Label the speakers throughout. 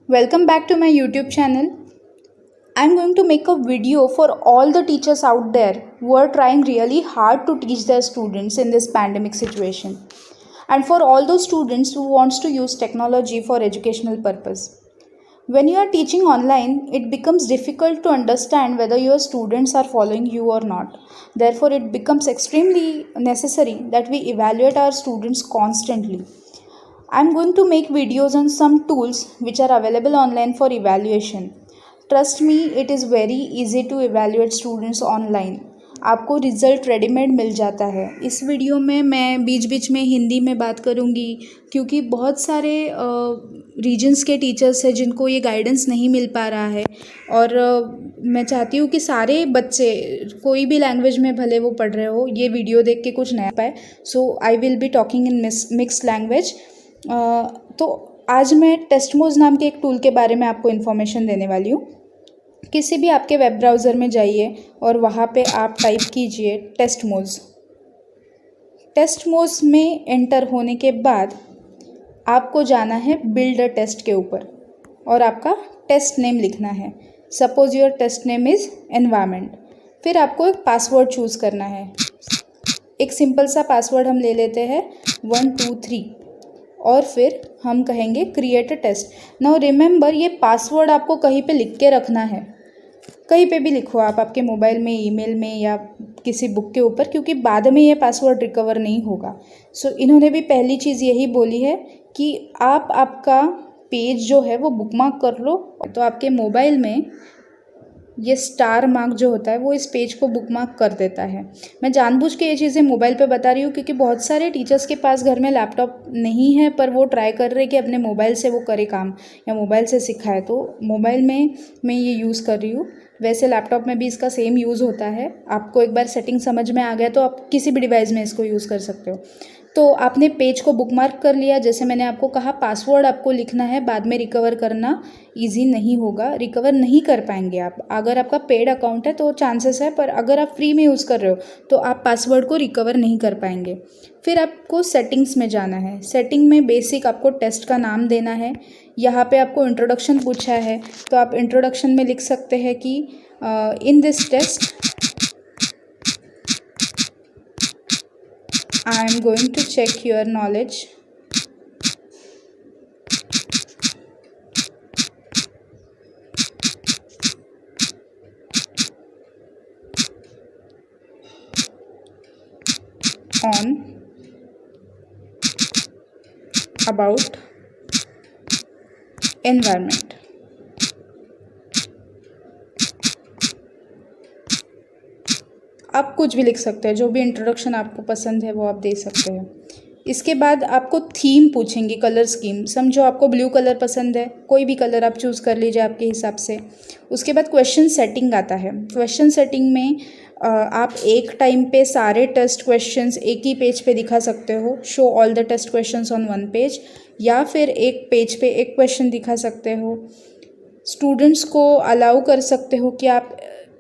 Speaker 1: Welcome back to my YouTube channel. I'm going to make a video for all the teachers out there who are trying really hard to teach their students in this pandemic situation, and for all those students who wants to use technology for educational purpose. When you are teaching online, it becomes difficult to understand whether your students are following you or not. Therefore, it becomes extremely necessary that we evaluate our students constantly. I'm going to make videos on some tools which are available online for evaluation. Trust me, it is very easy to evaluate students online. आपको result readymade मिल जाता है। इस video में मैं बीच बीच में हिंदी में बात करूँगी क्योंकि बहुत सारे रीजन्स के टीचर्स हैं जिनको ये गाइडेंस नहीं मिल पा रहा है और मैं चाहती हूँ कि सारे बच्चे कोई भी लैंग्वेज में भले वो पढ़ रहे हो ये वीडियो देख के कुछ नया पाए। So I will be talking in mixed language. तो आज मैं टेस्टमोज नाम के एक टूल के बारे में आपको इन्फॉर्मेशन देने वाली हूँ। किसी भी आपके वेब ब्राउज़र में जाइए और वहाँ पे आप टाइप कीजिए टेस्टमोज। टेस्टमोज में एंटर होने के बाद आपको जाना है बिल्ड अ टेस्ट के ऊपर और आपका टेस्ट नेम लिखना है। Suppose your test name is environment. फिर आपको एक पासवर्ड चूज़ करना है। एक सिंपल सा पासवर्ड हम ले लेते हैं 1 2 3 और फिर हम कहेंगे create a test. Now remember, ये पासवर्ड आपको कहीं पे लिख के रखना है। कहीं पे भी लिखो आप, आपके मोबाइल में, ईमेल में या किसी बुक के ऊपर, क्योंकि बाद में ये पासवर्ड रिकवर नहीं होगा। सो इन्होंने भी पहली चीज़ यही बोली है कि आप आपका पेज जो है वो बुकमार्क कर लो। तो आपके मोबाइल में ये स्टार मार्क जो होता है वो इस पेज को बुकमार्क कर देता है। मैं जानबूझ के ये चीज़ें मोबाइल पे बता रही हूँ क्योंकि बहुत सारे टीचर्स के पास घर में लैपटॉप नहीं है, पर वो ट्राई कर रहे कि अपने मोबाइल से वो करे काम या मोबाइल से सिखाए। तो मोबाइल में मैं ये यूज़ कर रही हूँ। वैसे लैपटॉप में भी इसका सेम यूज़ होता है। आपको एक बार सेटिंग समझ में आ गया तो आप किसी भी डिवाइस में इसको यूज़ कर सकते हो। तो आपने पेज को बुकमार्क कर लिया। जैसे मैंने आपको कहा, पासवर्ड आपको लिखना है, बाद में रिकवर करना इजी नहीं होगा, रिकवर नहीं कर पाएंगे आप। अगर आपका पेड अकाउंट है तो चांसेस है, पर अगर आप फ्री में यूज़ कर रहे हो तो आप पासवर्ड को रिकवर नहीं कर पाएंगे। फिर आपको सेटिंग्स में जाना है। सेटिंग में बेसिक आपको टेस्ट का नाम देना है। यहाँ पे आपको इंट्रोडक्शन पूछा है तो आप इंट्रोडक्शन में लिख सकते हैं कि in this test I am going to check your knowledge on about environment. आप कुछ भी लिख सकते हैं, जो भी इंट्रोडक्शन आपको पसंद है वो आप दे सकते हैं। इसके बाद आपको थीम पूछेंगे, कलर स्कीम। समझो आपको ब्लू कलर पसंद है, कोई भी कलर आप चूज़ कर लीजिए आपके हिसाब से। उसके बाद क्वेश्चन सेटिंग आता है। क्वेश्चन सेटिंग में आप एक टाइम पे सारे टेस्ट क्वेश्चंस एक ही पेज पे दिखा सकते हो, show all the test questions on one page, या फिर एक पेज पे एक क्वेश्चन दिखा सकते हो। स्टूडेंट्स को अलाउ कर सकते हो कि आप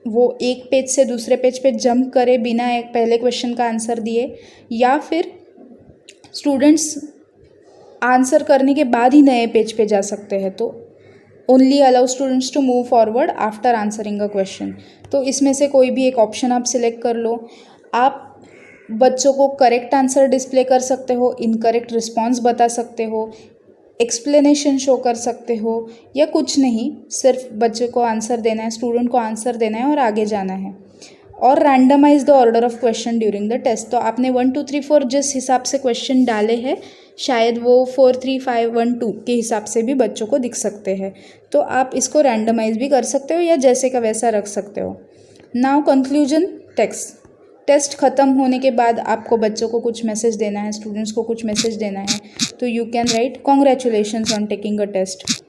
Speaker 1: वो एक पेज से दूसरे पेज पे जंप करे बिना एक पहले क्वेश्चन का आंसर दिए, या फिर स्टूडेंट्स आंसर करने के बाद ही नए पेज पे जा सकते हैं। तो only allow students to move forward after answering a question. तो इसमें से कोई भी एक ऑप्शन आप सिलेक्ट कर लो। आप बच्चों को करेक्ट आंसर डिस्प्ले कर सकते हो, इनकरेक्ट रिस्पॉन्स बता सकते हो, एक्सप्लेनेशन शो कर सकते हो, या कुछ नहीं, सिर्फ बच्चे को आंसर देना है, स्टूडेंट को आंसर देना है और आगे जाना है। और randomize the order of question during the test. तो आपने 1 2 3 4 जिस हिसाब से क्वेश्चन डाले हैं, शायद वो 4 3 5 1 2 के हिसाब से भी बच्चों को दिख सकते हैं। तो आप इसको रैंडमाइज भी कर सकते हो या जैसे का वैसा रख सकते हो। Now conclusion text. टेस्ट ख़त्म होने के बाद आपको बच्चों को कुछ मैसेज देना है, स्टूडेंट्स को कुछ मैसेज देना है। तो you can write congratulations on taking a test.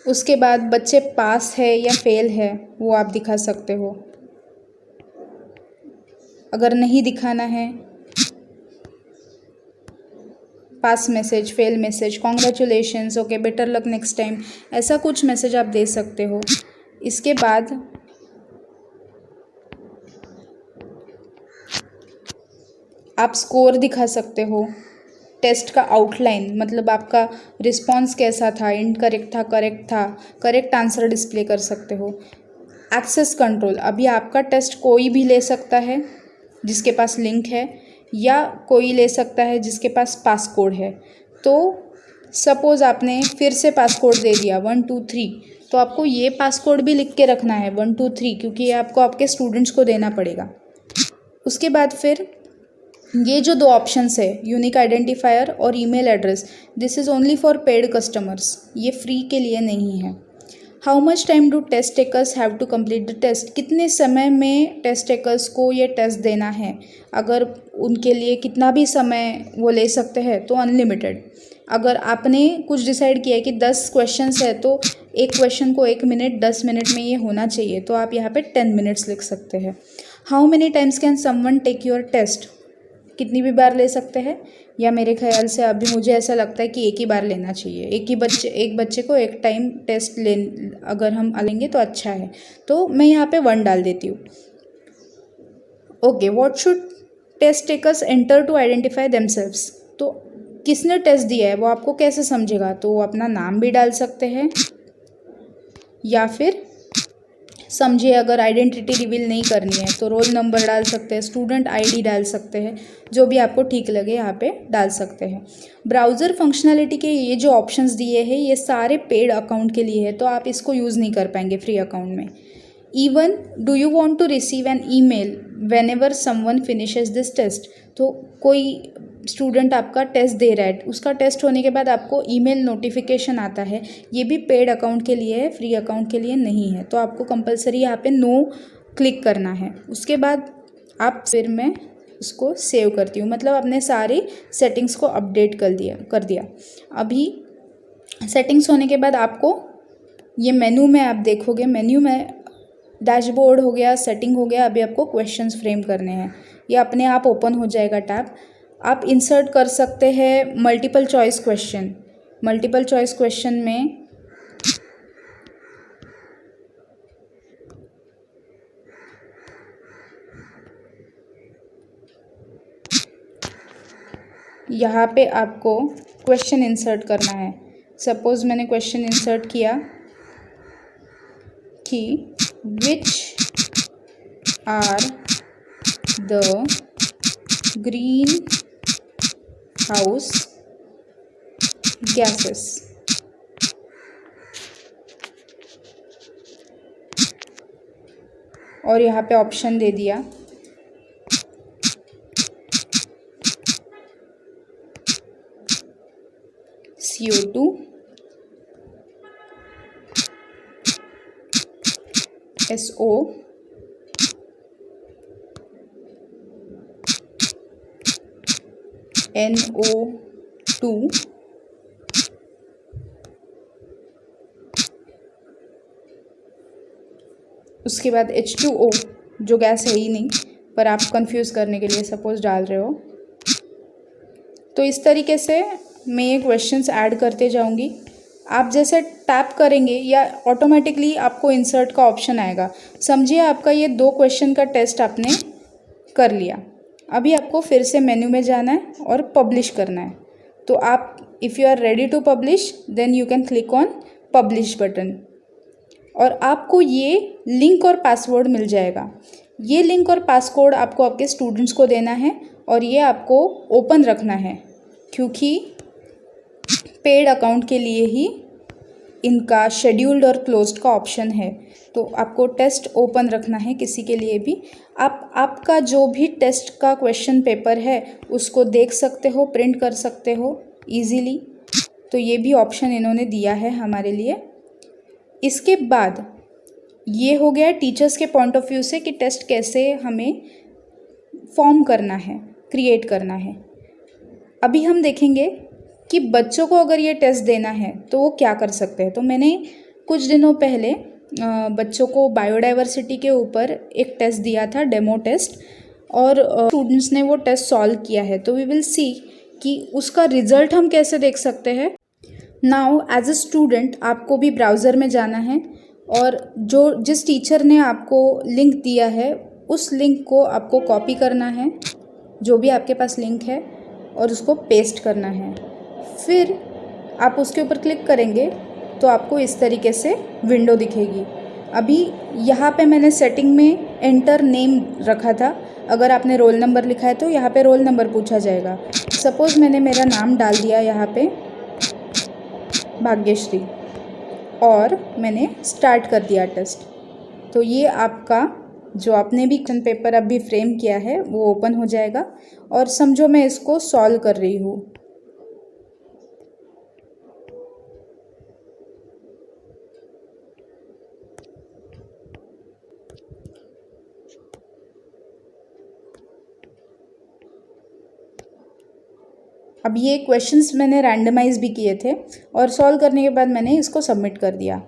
Speaker 1: उसके बाद बच्चे पास है या फेल है वो आप दिखा सकते हो। अगर नहीं दिखाना है, pass message, fail message, congratulations, okay, better luck next time, ऐसा कुछ मैसेज आप दे सकते हो। इसके बाद आप स्कोर दिखा सकते हो, टेस्ट का आउटलाइन मतलब आपका रिस्पॉन्स कैसा था, इनकरेक्ट था, करेक्ट था, करेक्ट आंसर डिस्प्ले कर सकते हो। एक्सेस कंट्रोल, अभी आपका टेस्ट कोई भी ले सकता है जिसके पास लिंक है, या कोई ले सकता है जिसके पास पासकोड है। तो सपोज़ आपने फिर से पासकोड दे दिया 1 2 3, तो आपको ये पासकोड भी लिख के रखना है 1 2 3, क्योंकि ये आपको आपके स्टूडेंट्स को देना पड़ेगा। उसके बाद फिर ये जो 2 ऑप्शंस है, यूनिक आइडेंटिफायर और email address, this is only for paid customers, ये फ्री के लिए नहीं है। How much time do test takers have to complete the test, कितने समय में टेस्ट टेकर्स को ये टेस्ट देना है। अगर उनके लिए कितना भी समय वो ले सकते हैं तो अनलिमिटेड। अगर आपने कुछ डिसाइड किया है कि 10 क्वेश्चंस है तो एक क्वेश्चन को 1 मिनट 10 मिनट में ये होना चाहिए, तो आप यहाँ पे 10 मिनट्स लिख सकते हैं। How many times can someone take your test, कितनी भी बार ले सकते हैं, या मेरे ख्याल से अभी मुझे ऐसा लगता है कि एक ही बार लेना चाहिए। एक बच्चे को एक टाइम टेस्ट ले अगर हम लेंगे तो अच्छा है, तो मैं यहाँ पे 1 डाल देती हूँ। Okay, what should test takers enter to identify themselves, तो किसने टेस्ट दिया है वो आपको कैसे समझेगा, तो वो अपना नाम भी डाल सकते हैं, या फिर समझिए अगर आइडेंटिटी रिवील नहीं करनी है तो रोल नंबर डाल सकते हैं, स्टूडेंट आईडी डाल सकते हैं, जो भी आपको ठीक लगे यहाँ पे डाल सकते हैं। ब्राउज़र फंक्शनैलिटी के ये जो ऑप्शंस दिए हैं ये सारे पेड अकाउंट के लिए है, तो आप इसको यूज़ नहीं कर पाएंगे फ्री अकाउंट में। Even do you want to receive an email whenever someone finishes this test, तो कोई स्टूडेंट आपका टेस्ट दे रहा है, उसका टेस्ट होने के बाद आपको ईमेल नोटिफिकेशन आता है, ये भी पेड अकाउंट के लिए है, फ्री अकाउंट के लिए नहीं है, तो आपको कंपलसरी यहाँ पे नो क्लिक करना है। उसके बाद आप फिर मैं उसको सेव करती हूँ, मतलब अपने सारे सेटिंग्स को अपडेट कर दिया। अभी सेटिंग्स होने के बाद आपको ये मेन्यू में आप देखोगे, मेन्यू में डैशबोर्ड हो गया, सेटिंग हो गया, अभी आपको क्वेश्चंस फ्रेम करने हैं, ये अपने आप ओपन हो जाएगा टैब। आप इंसर्ट कर सकते हैं multiple choice question. Multiple choice question में यहाँ पे आपको क्वेश्चन इंसर्ट करना है। सपोज़ मैंने क्वेश्चन इंसर्ट किया कि which are the green house gases, और यहाँ पे ऑप्शन दे दिया CO2, SO, NO2, उसके बाद H2O, जो गैस है ही नहीं पर आप कंफ्यूज करने के लिए सपोज डाल रहे हो। तो इस तरीके से मैं ये क्वेश्चंस ऐड करते जाऊंगी। आप जैसे टैप करेंगे या ऑटोमेटिकली आपको इंसर्ट का ऑप्शन आएगा। समझिए आपका ये 2 क्वेश्चन का टेस्ट आपने कर लिया, अभी आपको फिर से मेन्यू में जाना है और पब्लिश करना है। तो आप if you are ready to publish then you can click on publish button, और आपको ये लिंक और पासवर्ड मिल जाएगा। ये लिंक और पासवर्ड आपको आपके स्टूडेंट्स को देना है, और ये आपको ओपन रखना है, क्योंकि पेड अकाउंट के लिए ही इनका शेड्यूल्ड और क्लोज्ड का ऑप्शन है। तो आपको टेस्ट ओपन रखना है किसी के लिए भी। आपका जो भी टेस्ट का क्वेश्चन पेपर है उसको देख सकते हो, प्रिंट कर सकते हो इजीली। तो ये भी ऑप्शन इन्होंने दिया है हमारे लिए। इसके बाद ये हो गया टीचर्स के पॉइंट ऑफ व्यू से कि टेस्ट कैसे हमें फॉर्म करना है, क्रिएट करना है। अभी हम देखेंगे कि बच्चों को अगर ये टेस्ट देना है तो वो क्या कर सकते हैं। तो मैंने कुछ दिनों पहले बच्चों को बायोडाइवर्सिटी के ऊपर एक टेस्ट दिया था, डेमो टेस्ट, और स्टूडेंट्स ने वो टेस्ट सॉल्व किया है। तो वी विल सी कि उसका रिजल्ट हम कैसे देख सकते हैं। नाउ एज अ स्टूडेंट आपको भी ब्राउज़र में जाना है, और जिस टीचर ने आपको लिंक दिया है उस लिंक को आपको कॉपी करना है, जो भी आपके पास लिंक है और उसको पेस्ट करना है। फिर आप उसके ऊपर क्लिक करेंगे तो आपको इस तरीके से विंडो दिखेगी। अभी यहाँ पे मैंने सेटिंग में एंटर नेम रखा था। अगर आपने रोल नंबर लिखा है तो यहाँ पे रोल नंबर पूछा जाएगा। सपोज़ मैंने मेरा नाम डाल दिया यहाँ पे भाग्यश्री और मैंने स्टार्ट कर दिया टेस्ट। तो ये आपका जो आपने भी क्वेश्चन पेपर अभी फ्रेम किया है वो ओपन हो जाएगा और समझो मैं इसको सॉल्व कर रही हूँ। अब ये क्वेश्चंस मैंने रैंडमाइज़ भी किए थे और सॉल्व करने के बाद मैंने इसको सबमिट कर दिया।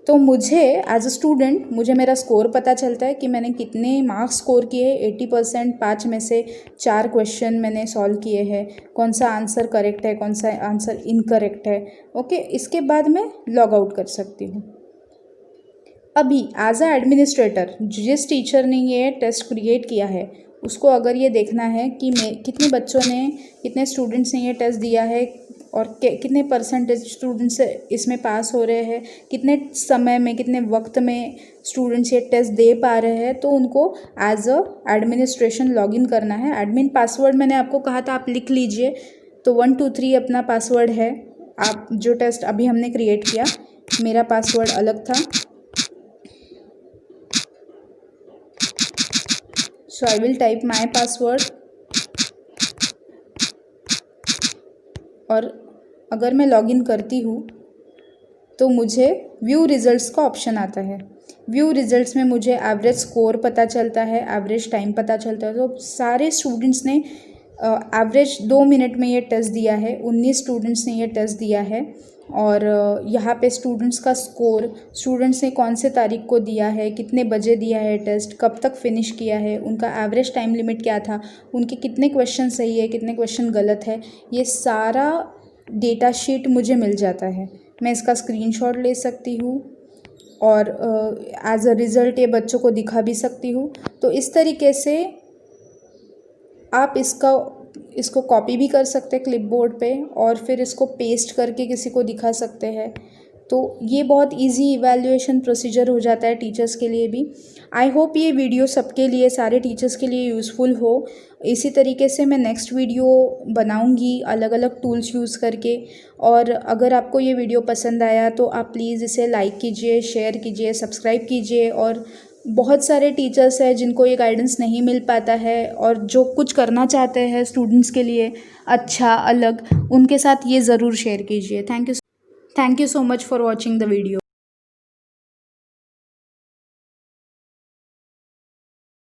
Speaker 1: तो मुझे एज अ स्टूडेंट मुझे मेरा स्कोर पता चलता है कि मैंने कितने मार्क्स स्कोर किए। 80%, 5 में से 4 क्वेश्चन मैंने सॉल्व किए हैं, कौन सा आंसर करेक्ट है, कौन सा आंसर इनकरेक्ट है। ओके, इसके बाद मैं लॉग आउट कर सकती हूँ। अभी एज अ एडमिनिस्ट्रेटर जिस टीचर ने ये टेस्ट क्रिएट किया है उसको अगर ये देखना है कि कितने बच्चों ने, कितने स्टूडेंट्स ने ये टेस्ट दिया है और कितने परसेंटेज स्टूडेंट्स इसमें पास हो रहे हैं, कितने समय में, कितने वक्त में स्टूडेंट्स ये टेस्ट दे पा रहे हैं, तो उनको एज अ एडमिनिस्ट्रेशन लॉगिन करना है। एडमिन पासवर्ड मैंने आपको कहा था आप लिख लीजिए, तो 1 2 3 अपना पासवर्ड है। आप जो टेस्ट अभी हमने क्रिएट किया, मेरा पासवर्ड अलग था, so I will type my password। और अगर मैं लॉगिन करती हूँ तो मुझे व्यू रिजल्ट्स का ऑप्शन आता है। व्यू रिजल्ट्स में मुझे एवरेज स्कोर पता चलता है, एवरेज टाइम पता चलता है। तो सारे स्टूडेंट्स ने एवरेज 2 मिनट में ये टेस्ट दिया है, 19 स्टूडेंट्स ने ये टेस्ट दिया है। और यहाँ पे स्टूडेंट्स का स्कोर, स्टूडेंट्स ने कौन से तारीख को दिया है, कितने बजे दिया है टेस्ट, कब तक फिनिश किया है, उनका एवरेज टाइम लिमिट क्या था, उनके कितने क्वेश्चन सही है, कितने क्वेश्चन गलत है, ये सारा डेटा शीट मुझे मिल जाता है। मैं इसका स्क्रीनशॉट ले सकती हूँ और एज अ रिज़ल्ट ये बच्चों को दिखा भी सकती हूँ। तो इस तरीके से आप इसको कॉपी भी कर सकते हैं क्लिपबोर्ड पे और फिर इसको पेस्ट करके किसी को दिखा सकते हैं। तो ये बहुत इजी इवैल्यूएशन प्रोसीजर हो जाता है टीचर्स के लिए भी। आई होप ये वीडियो सबके लिए, सारे टीचर्स के लिए यूज़फुल हो। इसी तरीके से मैं नेक्स्ट वीडियो बनाऊंगी अलग अलग टूल्स यूज़ करके। और अगर आपको ये वीडियो पसंद आया तो आप प्लीज़ इसे लाइक कीजिए, शेयर कीजिए, सब्सक्राइब कीजिए। और बहुत सारे टीचर्स हैं जिनको ये गाइडेंस नहीं मिल पाता है और जो कुछ करना चाहते हैं स्टूडेंट्स के लिए अच्छा अलग, उनके साथ ये ज़रूर शेयर कीजिए। Thank you so much for watching the video.